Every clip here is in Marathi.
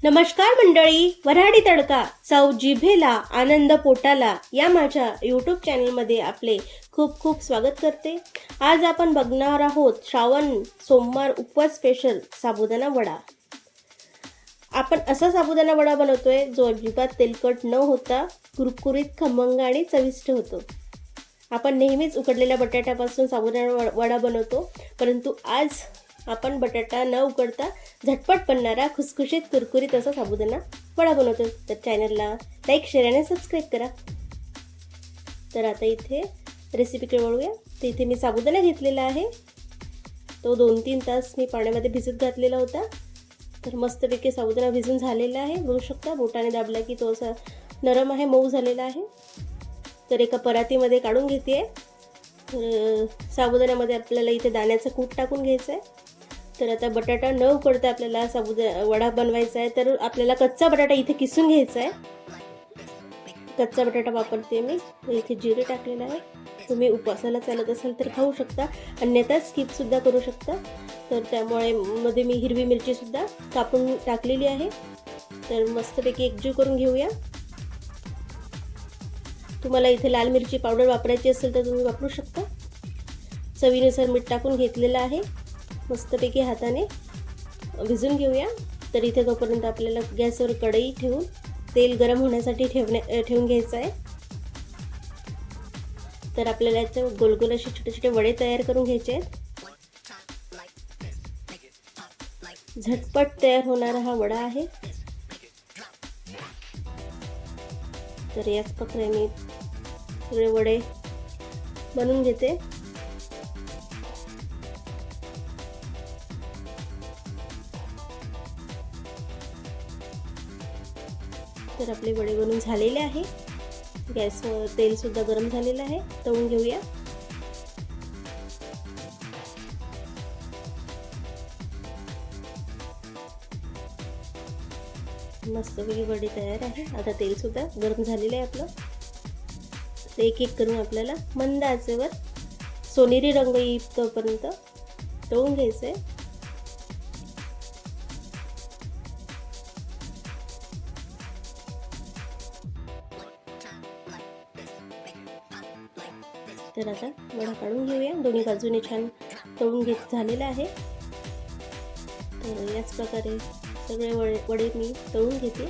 नमस्कार मंडळी, वऱ्हाडी तडका चव जिभेला आनंद पोटाला या माझ्या यूट्यूब चॅनलमध्ये आपले खूप खूप स्वागत करते। आज आपण बघणार आहोत श्रावण सोमवार उपवास स्पेशल साबुदाणा वडा। आपण असा साबुदाणा वडा बनवतोय जो अजिबात तेलकट न होता कुरकुरीत, खमंग आणि चविष्ट होतो। आपण नेहमीच उकडलेल्या बटाट्यापासून साबुदाणा वडा बनवतो, परंतु आज आपण बटाटा न उकडता झटपट बनणारा खुसखुशीत कुरकुरीत असा साबुदाणा वडा बनवतो। तर चॅनलला लाईक, शेअर आणि सबस्क्राईब करा। तर आता इथे रेसिपीकडे वळूया। तर इथे मी साबुदाणा घेतलेला आहे, तो 2-3 तास मी पाण्यामध्ये भिजत घातलेला होता। तर मस्तपैकी साबुदाणा भिजून झालेला आहे, बघू शकता बोटाने दाबला की तो असा नरम आहे, मऊ झालेला आहे। तर एका परातीमध्ये काढून घेते। तर साबुदाण्यामध्ये आपल्याला इथे दाण्याचं कूट टाकून घ्यायचं आहे। तर आता बटाटा न उकडता आपल्याला साबुदाणा वडा बनवायचा आहे, तर आपल्याला कच्चा बटाटा इथे किसून घ्यायचा आहे। कच्चा बटाटा वापरते मी। इथे जिरे टाकलेलं आहे, तुम्ही उपवासाला चालत असाल तर खाऊ शकता, अन्यथा स्किप सुद्धा करू शकता। तर त्यामुळे मध्ये मी हिरवी मिरची सुद्धा कापून टाकलेली आहे। तर मस्तपैकी एकजीव करून घेऊया। तुम्हाला इथे लाल मिरची पावडर वापरायची असेल तर तुम्ही वापरू शकता। चवीनुसार मीठ टाकून घेतलेलं आहे। मस्तपैकी हाताने भिजून घेऊया। तर इथे तोपर्यंत आपल्याला गॅसवर कढई ठेवून तेल गरम होण्यासाठी ठेवून घ्यायचं आहे। तर आपल्याला याचे गोलगोल असे छोटे छोटे वडे तयार करून घ्यायचे आहेत। झटपट तयार होणारा हा वडा आहे। तर याच प्रकारे मी सगळे वडे बनवून घेते। तर आपले वडे बनवून झालेले आहे। गॅसवर तेल सुद्धा गरम झालेलं आहे, तळून घेऊया। मस्तपैकी वडे तयार आहे। आता तेल सुद्धा गरम झालेलं आहे आपलं। तर एक एक करून आपल्याला मंद आचेवर सोनेरी रंग येईपर्यंत तळून घ्यायचं आहे। तर आता वडा काढून घेऊया। दोन्ही बाजूने छान तळून झालेला आहे। तर याच प्रकारे सगळे वडे मी तळून घेते।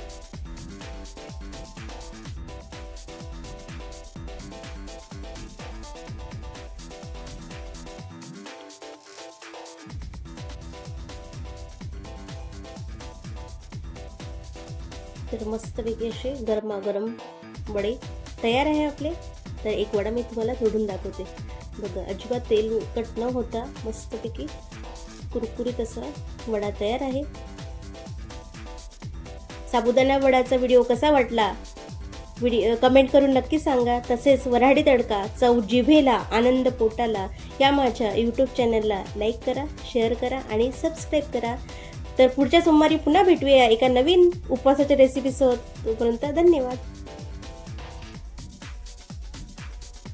तर मस्तपैकी असे गरमागरम वडे तयार आहे आपले। तर एक वडा मी तुम्हाला तोडून दाखवते। बघा, अजिबात तेल कट न होता मस्तपैकी कुरकुरीत असा वडा तयार आहे। साबुदाणा वडाचा व्हिडिओ कसा वाटला कमेंट करून नक्की सांगा। तसेच वऱ्हाडी तडका चव जिभेला आनंद पोटाला या माझ्या यूट्यूब चॅनलला लाईक करा, शेअर करा आणि सबस्क्राईब करा। तर पुढच्या सोमवारी पुन्हा भेटूया एका नवीन उपवासाच्या रेसिपीसोबत। तोपर्यंत धन्यवाद।